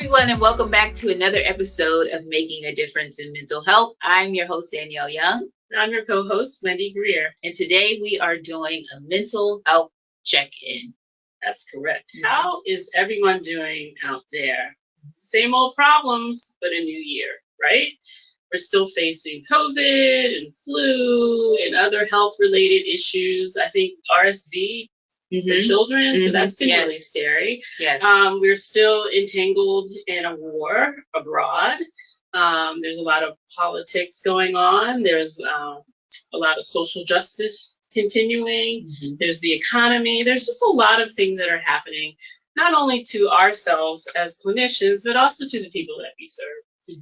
everyone, and welcome back to another episode of Making a Difference in Mental Health. I'm your host, Danielle Young. I'm your co-host, Wendy Grier. And today we are doing a mental health check-in. That's correct. Mm-hmm. How is everyone doing out there? Same old problems, but a new year, right? We're still facing COVID and flu and other health-related issues. I think RSV for children, so that's been really scary. Yes. We're still entangled in a war abroad. There's a lot of politics going on. There's a lot of social justice continuing. There's the economy. There's just a lot of things that are happening, not only to ourselves as clinicians, but also to the people that we serve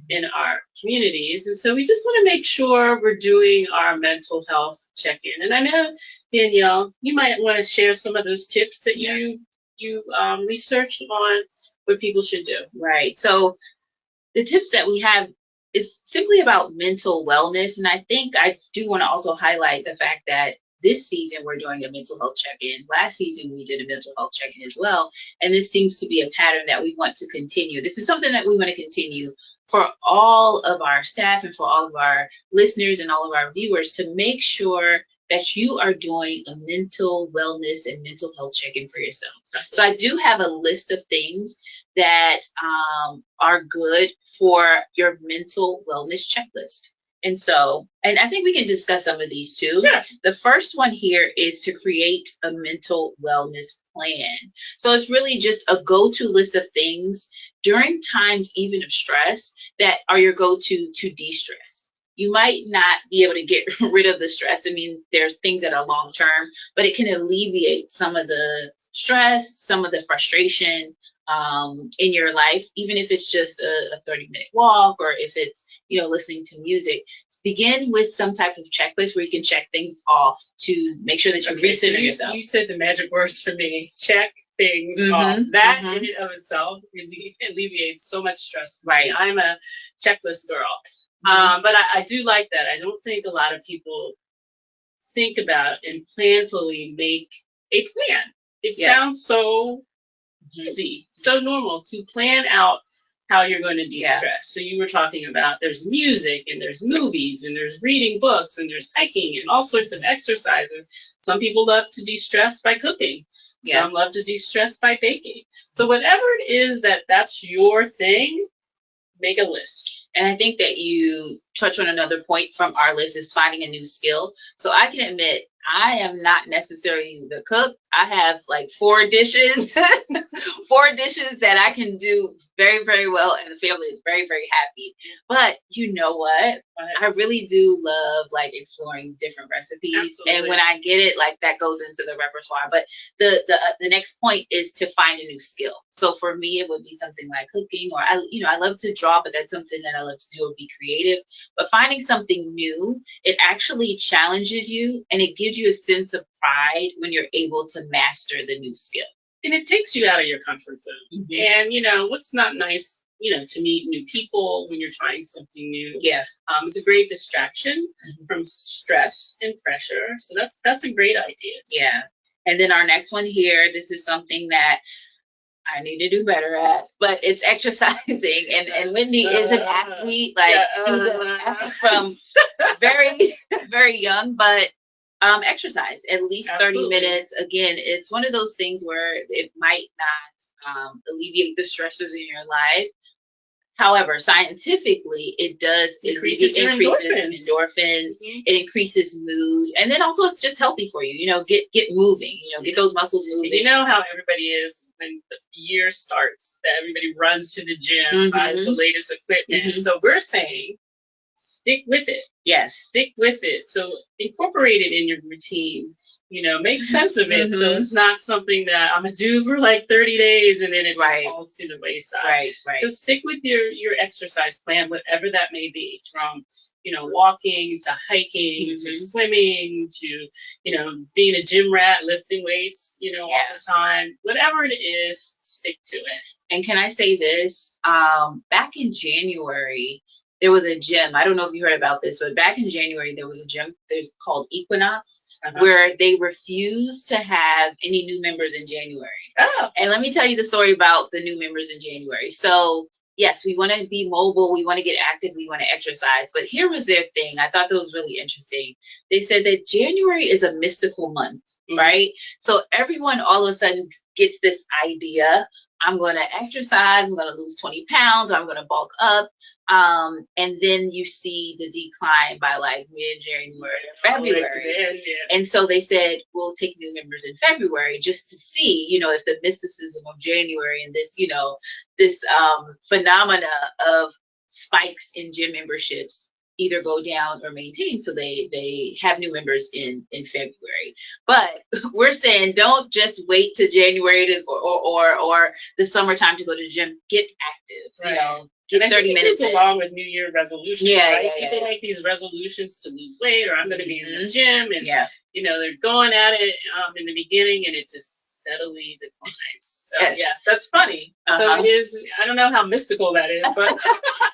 in our communities. And so we just want to make sure we're doing our mental health check-in. And I know, Danielle, you might want to share some of those tips that you researched on what people should do. Right. So the tips that we have is simply about mental wellness. And I think I do want to also highlight the fact that this season we're doing a mental health check-in. Last season we did a mental health check-in as well. And this seems to be a pattern that we want to continue. This is something that we want to continue for all of our staff and for all of our listeners and all of our viewers, to make sure that you are doing a mental wellness and mental health check-in for yourself. So I do have a list of things that are good for your mental wellness checklist. And I think we can discuss some of these too. Sure. The first one here is to create a mental wellness plan. So it's really just a go-to list of things during times even of stress that are your go-to to de-stress. You might not be able to get rid of the stress. I mean, there's things that are long-term, but it can alleviate some of the stress, some of the frustration in your life, even if it's just a 30-minute walk, or if it's, listening to music. Begin with some type of checklist where you can check things off to make sure that you recenter yourself. You said the magic words for me: check things off. That in and of itself really alleviates so much stress. Right. I'm a checklist girl. But I do like that. I don't think a lot of people think about and planfully make a plan. It sounds so easy, so normal to plan out how you're going to de-stress. Yeah. So you were talking about there's music and there's movies and there's reading books and there's hiking and all sorts of exercises. Some people love to de-stress by cooking. Yeah. Some love to de-stress by baking. So whatever it is that's your thing, make a list. And I think that you touch on another point from our list is finding a new skill. So I can admit, I am not necessarily the cook. I have like 4 dishes, 4 dishes that I can do very, very well, and the family is very, very happy. But you know what? I really do love like exploring different recipes. Absolutely. And when I get it, like that goes into the repertoire. But the next point is to find a new skill. So for me, it would be something like cooking, or I love to draw, but that's something that I love to do, or be creative. But finding something new, it actually challenges you, and it gives you a sense of pride when you're able to master the new skill. And it takes you out of your comfort zone. And, what's not nice, to meet new people when you're trying something new. Yeah. It's a great distraction from stress and pressure. So that's a great idea. Yeah. And then our next one here, this is something that I need to do better at, but it's exercising. And Wendy is an athlete, she's an athlete from very, very young, but exercise at least 30 minutes. Again, it's one of those things where it might not alleviate the stressors in your life. However, scientifically, it does increases endorphins. It increases mood, and then also it's just healthy for you. Get moving. Get those muscles moving. You know how everybody is when the year starts, that everybody runs to the gym, buys the latest equipment. So we're saying, stick with it. Yes, stick with it. So incorporate it in your routine. Make sense of it. So it's not something that I'm gonna do for like 30 days and then it falls to the wayside. Right. So stick with your exercise plan, whatever that may be, from walking to hiking to swimming to being a gym rat, lifting weights all the time. Whatever it is, stick to it. And can I say this? Back in January, there was a gym. I don't know if you heard about this, but back in January, there was a gym there's called Equinox where they refused to have any new members in January. Oh. And let me tell you the story about the new members in January. So, yes, we want to be mobile, we want to get active, we want to exercise. But here was their thing. I thought that was really interesting. They said that January is a mystical month, right? So everyone all of a sudden gets this idea. I'm going to exercise, I'm going to lose 20 pounds, or I'm going to bulk up. And then you see the decline by like mid-January or February. And so they said, we'll take new members in February just to see, if the mysticism of January and this, this phenomena of spikes in gym memberships either go down or maintain. So they have new members in February. But we're saying don't just wait to January to or the summertime to go to the gym. Get active, right. Get 30 minutes along with New Year resolutions. Right? People make these resolutions to lose weight, or I'm going to be in the gym, and they're going at it in the beginning, and it just steadily declines. So yes, that's funny. So it is. I don't know how mystical that is, but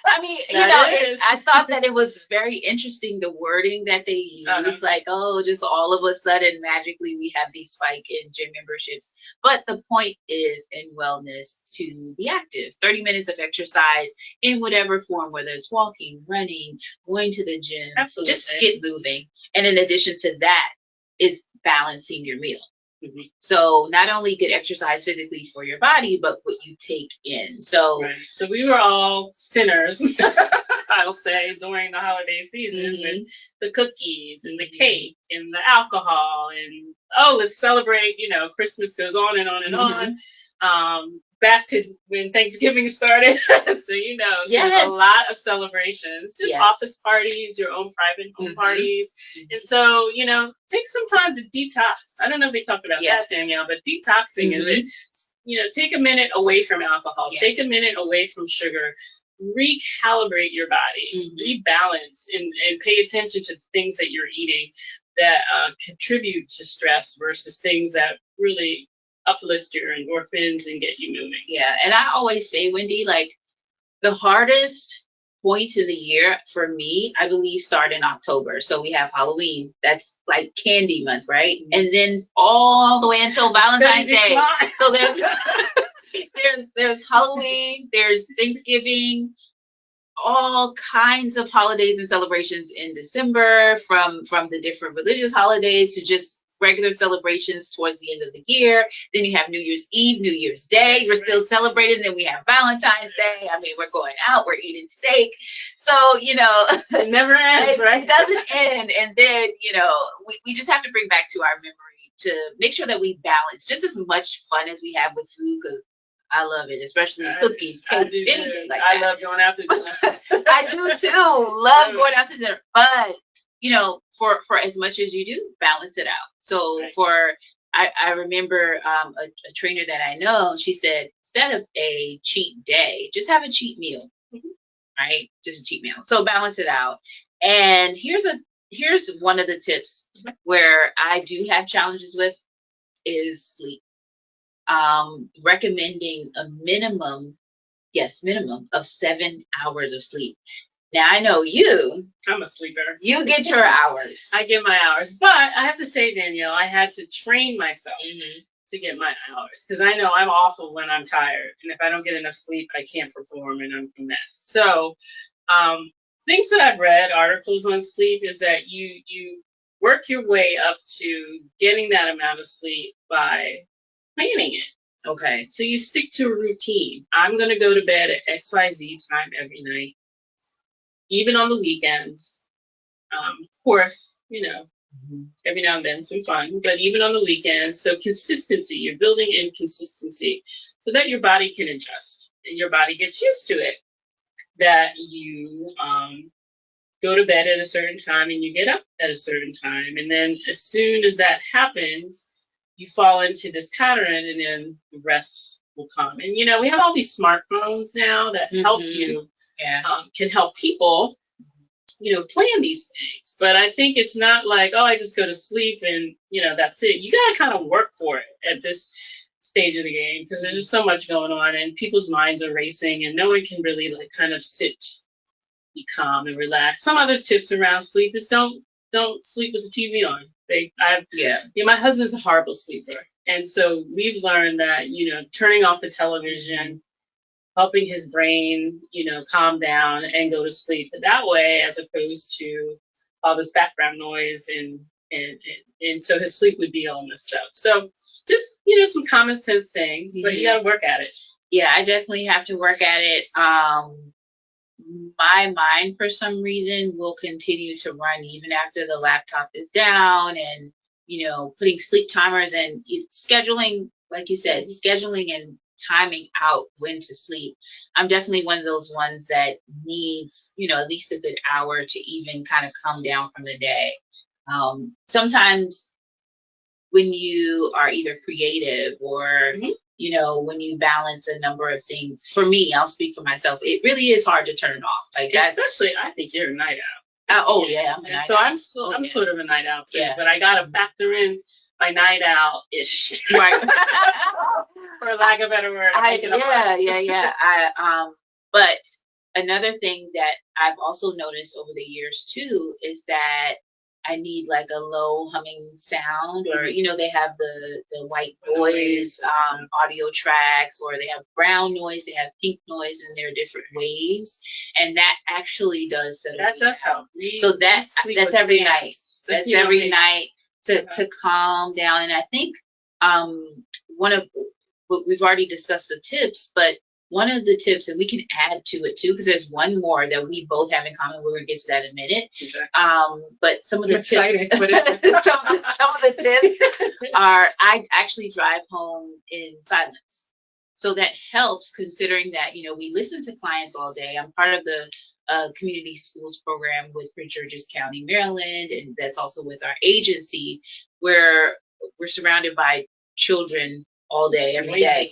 I mean, I thought that it was very interesting the wording that they use, like, oh, just all of a sudden magically we have these spike in gym memberships. But the point is in wellness to be active. 30 minutes of exercise in whatever form, whether it's walking, running, going to the gym. Absolutely. Just get moving. And in addition to that is balancing your meal. So not only good exercise physically for your body, but what you take in. So we were all sinners, I'll say, during the holiday season with the cookies and the cake and the alcohol and let's celebrate. Christmas goes on and on and on. Back to when Thanksgiving started. So there's a lot of celebrations, just office parties, your own private home parties. And so, take some time to detox. I don't know if they talk about that, Danielle, but detoxing is it, take a minute away from alcohol, take a minute away from sugar, recalibrate your body, rebalance, and pay attention to things that you're eating that contribute to stress versus things that really uplift your endorphins and get you moving. Yeah. And I always say, Wendy, like the hardest point of the year for me, I believe, start in October. So we have Halloween. That's like candy month, right? And then all the way until Valentine's Day. So there's Halloween, there's Thanksgiving, all kinds of holidays and celebrations in December, from the different religious holidays to just regular celebrations towards the end of the year. Then you have New Year's Eve, New Year's Day. We're still celebrating. Then we have Valentine's Day. I mean, we're going out, we're eating steak. So, it never ends, right? It doesn't end. And then, we just have to bring back to our memory to make sure that we balance just as much fun as we have with food, because I love it, especially cookies, cakes, anything like that. I love going out to dinner. I do too. Love going out to dinner. But for as much as you do, balance it out. So I remember a trainer that I know, she said, instead of a cheat day, just have a cheat meal, right? Just a cheat meal. So balance it out. And here's one of the tips where I do have challenges with is sleep. Recommending a minimum of 7 hours of sleep. Now, I know I'm a sleeper. You get your hours. I get my hours. But I have to say, Danielle, I had to train myself to get my hours, because I know I'm awful when I'm tired. And if I don't get enough sleep, I can't perform and I'm a mess. So things that I've read, articles on sleep, is that you work your way up to getting that amount of sleep by planning it. Okay. So you stick to a routine. I'm going to go to bed at XYZ time every night, even on the weekends. Of course, every now and then some fun, but even on the weekends. So consistency, you're building in consistency so that your body can adjust and your body gets used to it. That you go to bed at a certain time and you get up at a certain time. And then as soon as that happens, you fall into this pattern, and then the rest will come. And, we have all these smartphones now that help you, can help people, plan these things. But I think it's not like, I just go to sleep and, that's it. You got to kind of work for it at this stage of the game, because there's just so much going on and people's minds are racing and no one can really kind of sit be calm and relaxed. Some other tips around sleep is don't sleep with the TV on. My husband's a horrible sleeper, and so we've learned that turning off the television, helping his brain calm down and go to sleep that way, as opposed to all this background noise and so his sleep would be all messed up. So just some common sense things, but you got to work at it. Yeah, I definitely have to work at it. My mind, for some reason, will continue to run even after the laptop is down, and putting sleep timers and scheduling, like you said, scheduling and timing out when to sleep. I'm definitely one of those ones that needs at least a good hour to even kind of come down from the day. Sometimes when you are either creative or when you balance a number of things, for me, I'll speak for myself, it really is hard to turn off. Like that. Especially, I think you're a night owl. I'm sort of a night owl too, but I gotta factor in my night owl ish, right? For lack of a better word. But another thing that I've also noticed over the years too is that I need like a low humming sound, or they have the white noise audio tracks, or they have brown noise, they have pink noise, and there are different waves, and that actually does settle. That does help. So that's every night. That's every night to calm down. And I think we've already discussed the tips, but one of the tips, and we can add to it too, because there's one more that we both have in common. We're going to get to that in a minute. Okay. But some of the tips, some of the tips are, I actually drive home in silence. So that helps, considering that, we listen to clients all day. I'm part of the community schools program with Prince George's County, Maryland, and that's also with our agency, where we're surrounded by children all day, every day,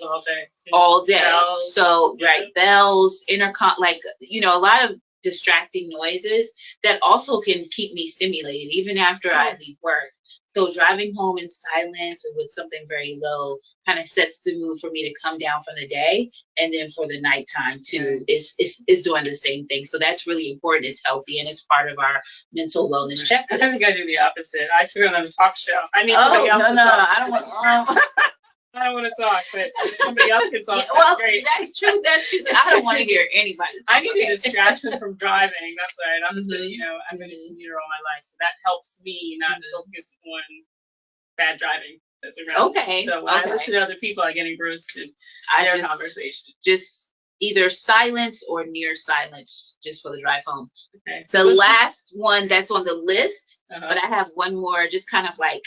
all day. Bells. So, right, bells, intercom, like, a lot of distracting noises that also can keep me stimulated even after I leave work. So driving home in silence or with something very low kind of sets the mood for me to come down from the day, and then for the nighttime too is doing the same thing. So that's really important. It's healthy, and it's part of our mental wellness checklist. I think I do the opposite. I turn on a talk show. I need somebody else to talk. I don't want. I don't want to talk, but somebody else can talk. Yeah, well, that's true. That's true. I don't want to hear anybody talk. I need a distraction from driving. That's right. I've been a commuter all my life, so that helps me not focus on bad driving that's around. Okay. So when I listen to other people, I get engrossed in their conversation. Just either silence or near silence, just for the drive home. Okay. So last one that's on the list, but I have one more, just kind of like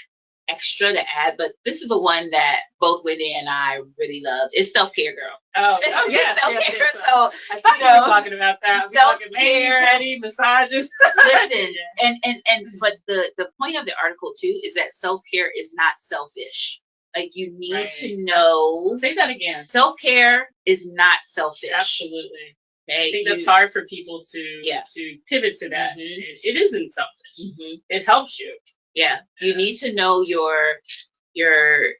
extra to add, but this is the one that both Wendy and I really love. It's self-care, girl. Oh, yes, self-care. So I think we were talking about that. Self-care, petty massages. Listen, and but the point of the article too is that self-care is not selfish. Like, you need to know. Say that again. Self-care is not selfish. Absolutely. Okay? I think that's hard for people to pivot to that. It isn't selfish. It helps you. Yeah, you need to know your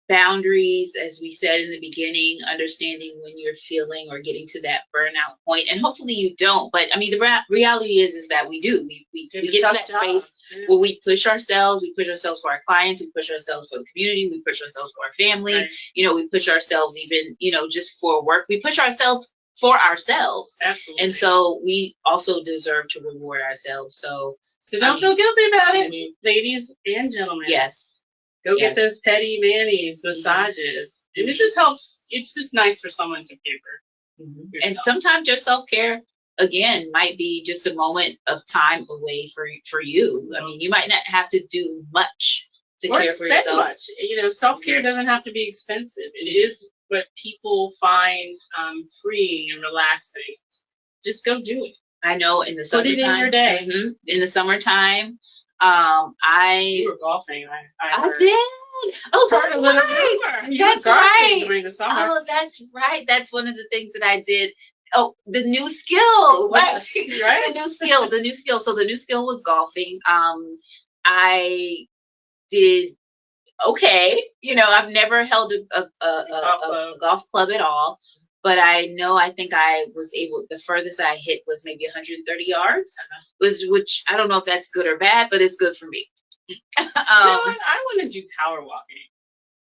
boundaries, as we said in the beginning, understanding when you're feeling or getting to that burnout point, and hopefully you don't. But I mean, the reality is that we do. We get to that space where we push ourselves. We push ourselves for our clients. We push ourselves for the community. We push ourselves for our family. Right. We push ourselves even, just for work. We push ourselves for ourselves. Absolutely. And so we also deserve to reward ourselves. So don't feel guilty about it, ladies and gentlemen. Yes. Go get those petty manis, massages. And it just helps. It's just nice for someone to pamper yourself. And sometimes your self-care, again, might be just a moment of time away for you. I mean, you might not have to do much to care for yourself. Much. Self-care doesn't have to be expensive. It is what people find freeing and relaxing. Just go do it. I know in the summertime. Put it in your day. In the summertime, You were golfing. I did. Oh, that's right. That's right. During the summer. Oh, that's right. That's one of the things that I did. Oh, the new skill. Right. The new skill. So the new skill was golfing. I did okay. I've never held a golf club at all, but I think I was able, the furthest I hit was maybe 130 yards, which I don't know if that's good or bad, but it's good for me. You know what? I want to do power walking.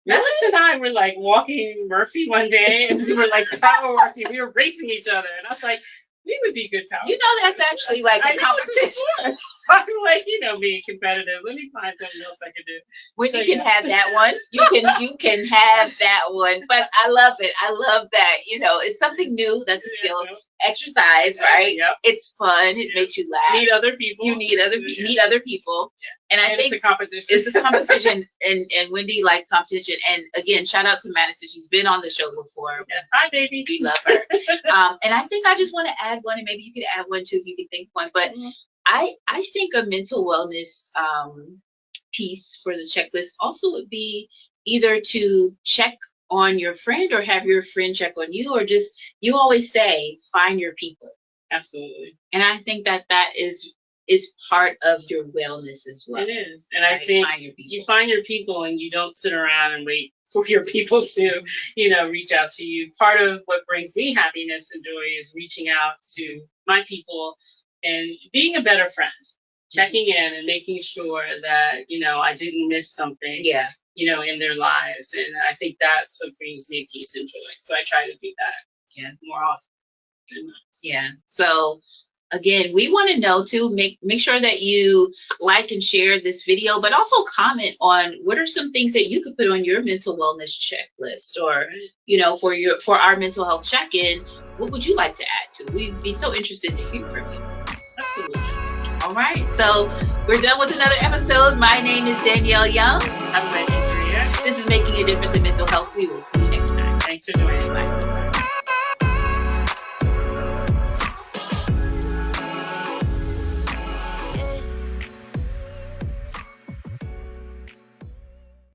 Melissa and I were like walking Murphy one day, and we were like power walking. We were racing each other, and I was like, we would be good power. You know, that's actually like a competition. So I'm like, being competitive. Let me find something else I can do. When you can have that one, you can have that one. But I love it. I love that. It's something new. That's a skill. Exercise, right? Yep. It's fun. It makes you laugh. Meet other people. You meet other people. Yeah. And I think it's a competition. It's a competition, and Wendy likes competition. And again, shout out to Madison. She's been on the show before. Yes. Hi, baby. We love her. And I think I just want to add one, and maybe you could add one too if you could think of one. But I think a mental wellness piece for the checklist also would be either to check on your friend or have your friend check on you, or just, you always say, find your people. Absolutely. And I think that is part of your wellness as well. It is. And I think you find your people, and you don't sit around and wait for your people to, reach out to you. Part of what brings me happiness and joy is reaching out to my people and being a better friend, checking in and making sure that, I didn't miss something, in their lives. And I think that's what brings me peace and joy. So I try to do that more often. Yeah. So again, we want to know too, make sure that you like and share this video, but also comment on what are some things that you could put on your mental wellness checklist, or, for our mental health check-in, what would you like to add to? We'd be so interested to hear from you. Absolutely. All right. So we're done with another episode. My name is Danielle Young. I'm Wendy Grier. This is Making a Difference in Mental Health. We will see you next time. Thanks for joining. Bye.